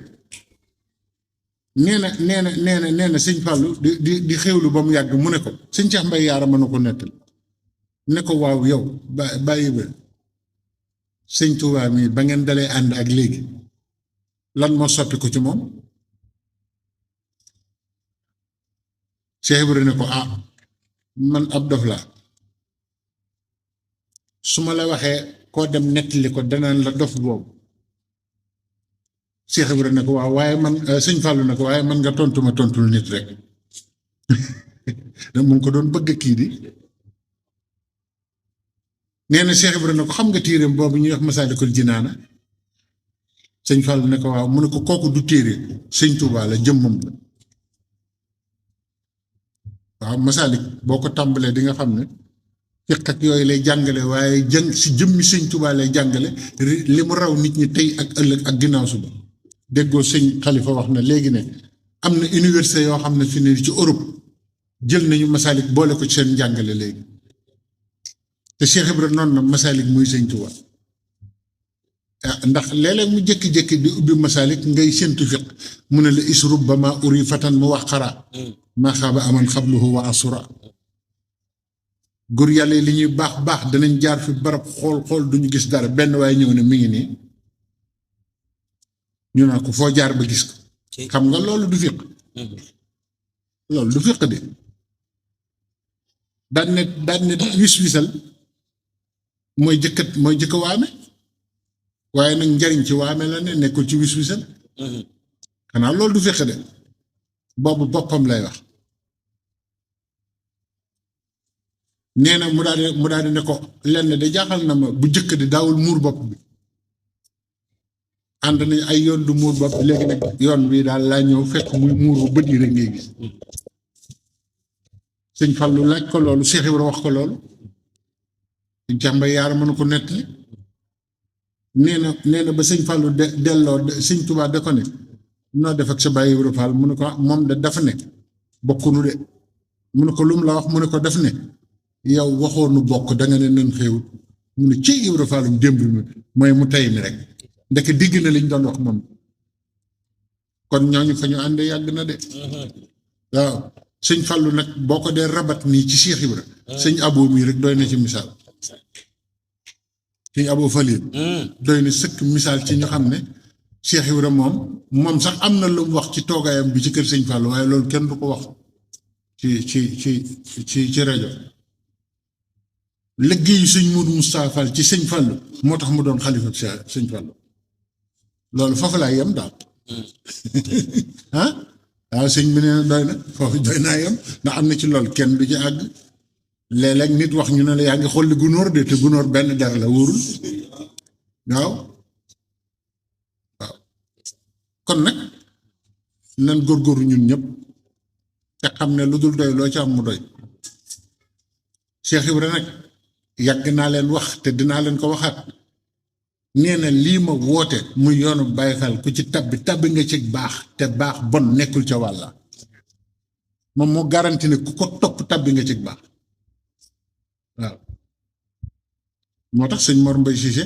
Speaker 2: nee na sëñ Fallou di xewlu ba mu yàgg mu ne ko sëñ Cheikh Mbaye Yaara mën na ko nettal ne ko waaw yow bàyyi ba sëñ Tuubaa mi ba ngeen dalee ànd ak léegi lan moo soppi ko ci moom Cheikh Ibra ne ko ah man ab dof laa su ma la waxee koo dem nettali ko danaan la dof boobu Cheikh Ibra ne ko waaw waaye man sëñ Fallou ne ko waaye man nga tontu ma tontul nit rek mu ngi ko doon bëgg kii di nee na Cheikh Ibra ne ko xam nga téereem boobu ñuy wax Masaalikul Jinaana sëñ Fallou ne ko waaw mu ne ko kooku du téere sëñ Tuubaa la jëmmam la waaw Masaalik boo ko tàmbalee di nga xam ne fiq ak yooyu lay jàngale waaye jàng si jëmmi sëñ Tuubaa lay jàngale li mu raw nit ñi tey ak ëllëg ak ginnaaw suba déggoo sëñ Xalifa wax na léegi ne am na université yoo xam ne fi ne ci Europe jël nañu Masaalik boole ko ci seen njàngale léegi te Cheikh Ibra noonu na Masaalik muy sëñ Tuubaa ndax léeg-léeg mu jékki-jékki di ubbi Masaalik ngay séntu fiq mu ne la isrub ba ma uri fatan mu wax xara maa xaaba aman xabluhu wa asura góor yàlla li ñuy baax baax danañ jaar fi barab xool duñu gis dara benn waaye ñëw ne mi ngi nii ñu naa ko foo jaar ba gis ko xam nga loolu du fiq loolu du fiq de daan ne wis-wisal mooy jëkk waame waaye nag njariñ ci waame la ne nekkul ci wis-wisal xanaa loolu du fiq de boobu boppam lay wax nee na mu daal di ne ko lenn de jaaxal na ma bu jëkk di daawul muur bopp bi ànd nañ ay yoon du muur bopp léegi nag yoon bi daal laa ñëw fekk muy muur bu bët yi rek ngay gis sëñ Fallou laaj ko loolu Cheikh Ibra wax ko loolu sëñ Cheikh Mbaye Yaara mën ko nettali nee na ba sëñ Fallou delloo sëñ Tuubaa da ko ne noo def ak sa Baye Ibra Fall mu ne ko moom de dafa ne bokkunu de mu ne ko lu mu la wax mu ne ko def ne yow waxoonu bokk da nga ne nen xéewut mu ne ci Ibra Fallum démb mi mooy mu tey mi rek ndeke digg na liñ doon wax moom kon ñooñu fa ñu ànd yàgg na de waaw sëñ Fallou nag boo ko dee rabat nii ci Cheikh Ibra sëñ Abo mii rek doy na ci misaal sëñ Abo Falil doy na sëkk misaal ci ñu xam ne Cheikh Ibra moom sax am na lu mu wax ci toogaayam bi ci kër sëñ Fallou waaye loolu kenn du ko wax ci rajo liggéeyu sëñ Modou Moustapha Fall ci sëñ Fallou moo tax mu doon xalifa sëñ Fallou loolu foofu laa yem daal ah waaw sëñ bi nee na doy na foofu doy naa yem ndax am na ci loolu kenn du ci àgg léeg-léeg nit wax ñu ne la yaa ngi xolli gunóor de te gunóor benn der la wóorul waaw kon nag nan góorgóorlu ñun ñëpp te xam ne lu dul doy loo ci am mu doy Cheikh Ibra nag yàgg naa leen wax te dinaa leen ko waxaat nee na lii ma woote muy yoonu Baye Fall ku ci tabbi nga ci baax te baax bon nekkul ca wàlla moom moo garanti ne ku ko topp tabbi nga ci baax waaw moo tax sëñ Mor Mbaye Cissé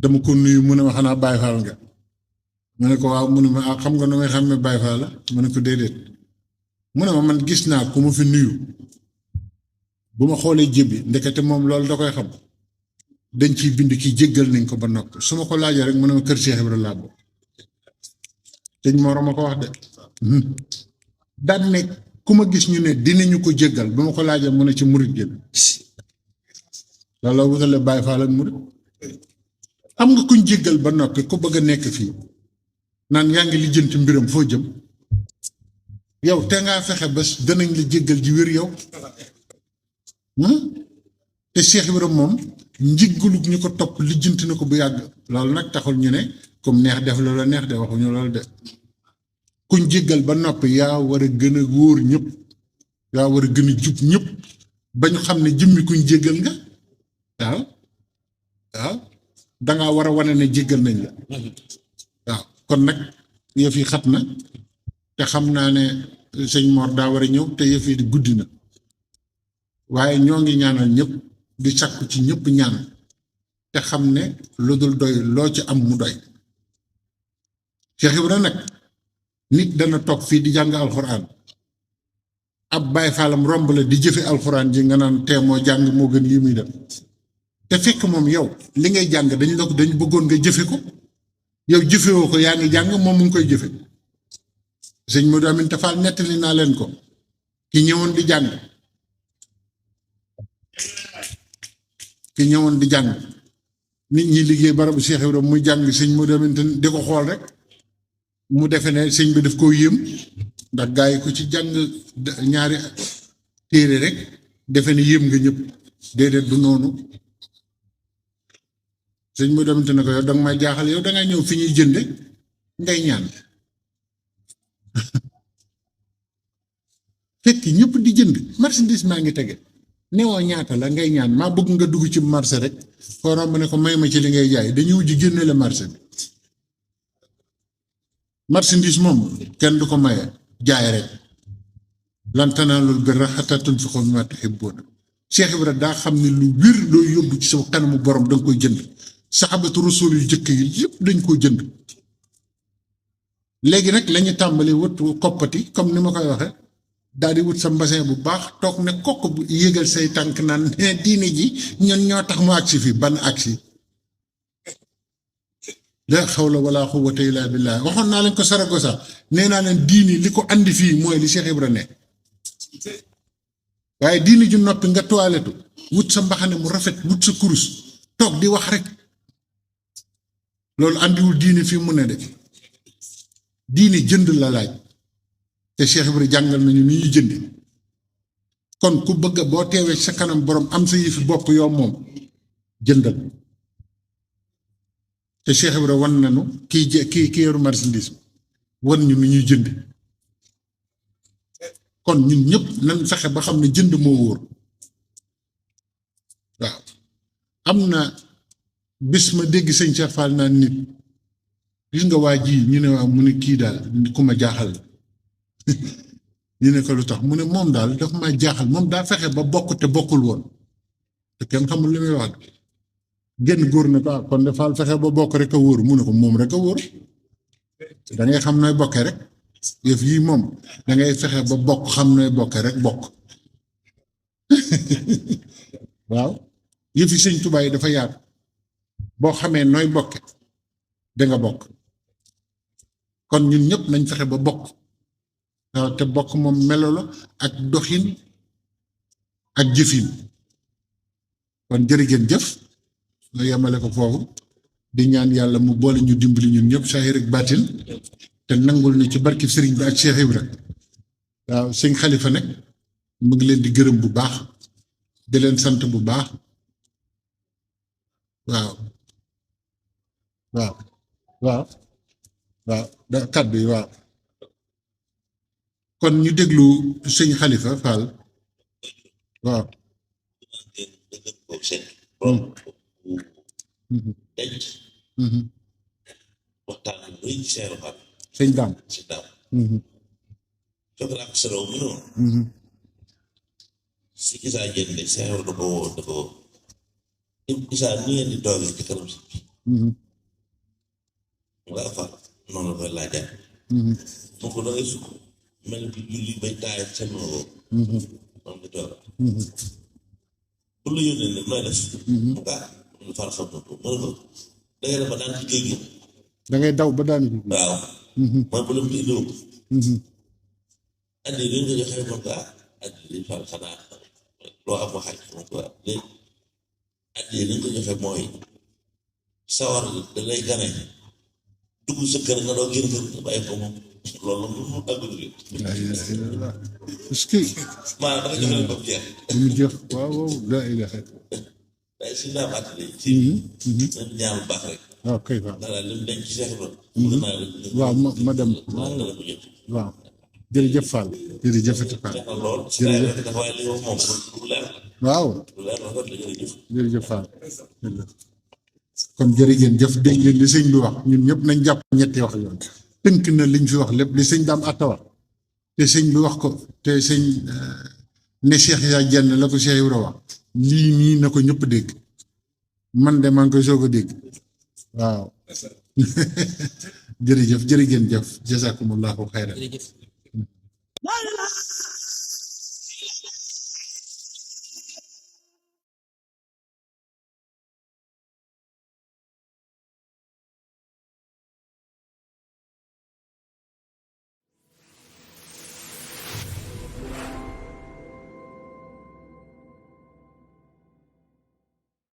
Speaker 2: dama ko nuyu mu ne ma xanaa Baye Fall nga ma ne ko waaw mu ne ma xam nga nu may xam ne Baye Fall la ma ne ko déedéet mu ne ma man gis naa ku ma fi nuyu bu ma xoolee jébbi ndekete moom loolu da koy xam dañ ciy bind ki jéggal nañ ko ba noppi su ma ko laajee rek mu ne ma kër Cheikh Ibra laa bokk sëñ Mor ma ko wax de daan ne ku ma gis ñu ne dinañu ko jéggal bu ma ko laajee mu ne ci murit gi loolu la wutale Baye Fall ak murit am nga kuñ jéggal ba noppi ku bëgg a nekk fii naan yaa ngi lijjanti mbiram foo jëm yow te ngaa fexe ba danañ la jéggal ji wér yow te Cheikh Ibra moom njiggalug ñu ko topp lijjanti na ko bu yàgg loolu nag taxul ñu ne comme neex def la neex de waxuñu loolu de kuñ jéggal ba noppi yaa war a gën a wóor ñëpp yaa war a gën a jub ñëpp ba ñu xam ne jëmmi kuñ jéggal nga waaw dangaa war a wane ne jéggal nañ la waaw kon nag yëf yi xat na te xam naa ne sëñ Mor daa war a ñëw te yëf yi di guddi na waaye ñoo ngi ñaanal ñëpp di sakku ci ñëpp ñaan te xam ne lu dul doy loo ci am mu doy Cheikh Ibra nag nit dana toog fii di jàng alxuraan ab Baay Faalam romb la di jëfe alxuraan ji nga naan tee moo jàng moo gën lii muy def te fekk moom yow li ngay jàng dañu bëggoon nga jëfe ko yow jëfewoo ko yaa ngi jàng moom mu ngi koy jëfe sëñ Modou Aminta Fall nettali naa leen ko ki ñëwoon di jàng nit ñi liggéey barabu Cheikh Ibra muy jàng sëñ Modou Aminta di ko xool rek mu defe ne sëñ bi daf koo yéem ndax gaa yi ko ci jàng ñaari téere rek defe ne yéem nga ñëpp déedéet du noonu sëñ Modou Aminta ne ko yow danga may jaaxal yow dangay ñëw fi ñuy jënde ngay ñaan fekk ñëpp di jënd marchandise maa ngi tege newoo ñaata la ngay ñaan maa bëgg nga dugg ci marché rek foo romb ne ko may ma ci li ngay jaay dañuy wujj génne la marché bi marchandise moom kenn du ko maye jaay rek lan tanaalul birra hattaa tunfiqu mimmaa tuhibbuuna Cheikh Ibra daa xam ne lu wir loo yóbbu ci sa kanamu borom danga koy jënd saxaabatu rasul yu jëkk yi yëpp dañ koo jënd léegi nag lañu tàmbali wut koppati comme ni ma koy waxe daal di wut sa mbasin bu baax toog ne kokk bu yégal say tànk naan diine ji ñun ñoo tax mu agsi fii ban agsi la xawla wala quwwata illa billah waxoon naa leen ko Saragossa nee naa leen diini li ko andi fii mooy li Cheikh Ibra ne waaye diini ju noppi nga toilettu wut sa mbaxane mu rafet wut sa kurus toog di wax rek loolu andiwul diini fii mu ne de diini jënd la laaj te Cheikh Ibra jàngal nañu ni ñuy jëndi kon ku bëgg boo teewee sa kanam borom am sa yëfi bopp yow moom jëndal te Cheikh Ibra wan nañu kii yoru marchandise wan ñu ni ñuy jënd kon ñun ñëpp nañ fexe ba xam ne jënd moo wóor waaw am na bis ma dégg sëñ Cheikh Fall naan nit gis nga waa ji ñu ne waaw mu ne kii daal ku ma jaaxal ñu ne ko lu tax mu ne moom daal dafa ma jaaxal moom daa fexe ba bokk te bokkul woon te kenn xamul li muy wax genn góor ne ko kon de Fall fexe ba bokk rek a wóor mu ne ko moom rek a wóor da ngay xam nooy bokkee rek yëf yii moom da ngay fexe ba bokk xam nooy bokkee rek bokk waaw yëf yi sëñ Tuubaa yi dafa yaatu boo xamee nooy bokke danga bokk kon ñun ñëpp nañ fexe ba bokk waaw te bokk moom melo la ak doxin ak jëfin kon jërëgeen jëf nga yemale ko foofu di ñaan yàlla mu boole ñu dimbali ñun ñëpp saahir ak baatin te nangul ni ci barki sëriñ bi ak Cheikh Ibra waaw sëñ Xalifa nag mu ngi leen di gërëm bu baax di leen sant bu baax waaw waaw waaw waaw da kàddu yi waaw kon ñu déglu sëñ Xalifa Fall waaw
Speaker 4: waxtaan ak bëri ci seeru xam
Speaker 2: sëñ Daam
Speaker 4: si daaw cograak saraw mu noonu si gisaa jënd seeru da ko gisaa ni ngeen di toogee ci kanam si nga fa noonu koy laajaat mu ko dangay sukk mel bi julli bay taay seen moo moom di toog pour lu yónnee ne nooy def mu gaa mu far xam na ko mën ko dangay def ba daan ci géej gi
Speaker 2: da ngay daw ba daanu ji
Speaker 4: waaw mooy bu lëm di indiwu addi li nga joxe moom gaa addi li far xanaa loo am waxaaj moom ko léegi addi li nga joxe mooy sawar da lay gane dugg sa kër nga doo génn kër nga bàyyi ko moom loolu mu àggul gi
Speaker 2: est-ce que
Speaker 4: maanaam da nga joxe leen ba mu jeex
Speaker 2: mu jeex waaw waaw la ilaha
Speaker 4: day si naam attali ci nañ ñaan bu baax rek
Speaker 2: waaw kay waaw
Speaker 4: dara lim denc ci Cheikh Ibra
Speaker 2: waaw ma dem waaw jërëjëf Fall jërëjëfati Fall
Speaker 4: lool jërëjëf dafa waaye li wax moom lu leer la
Speaker 2: waaw
Speaker 4: lu leer la la jërëjëf
Speaker 2: jërëjëf Fall kon jërëjëf jëf dégg ngeen li sëñ bi wax ñun ñëpp nañ jàpp ñetti wax yoon tënk na liñ fi wax lépp li sëñ Daam Atta wax te sëñ bi wax ko te sëñ ne Cheikh Issa Diène la ko Cheikh Ibra wax lii nii na ko ñëpp dégg man de maa ngi koy soog a dégg waaw jërëjëf jërë ngeen jëf jazakumullahu xayran
Speaker 3: jërëjëf
Speaker 1: la ilaha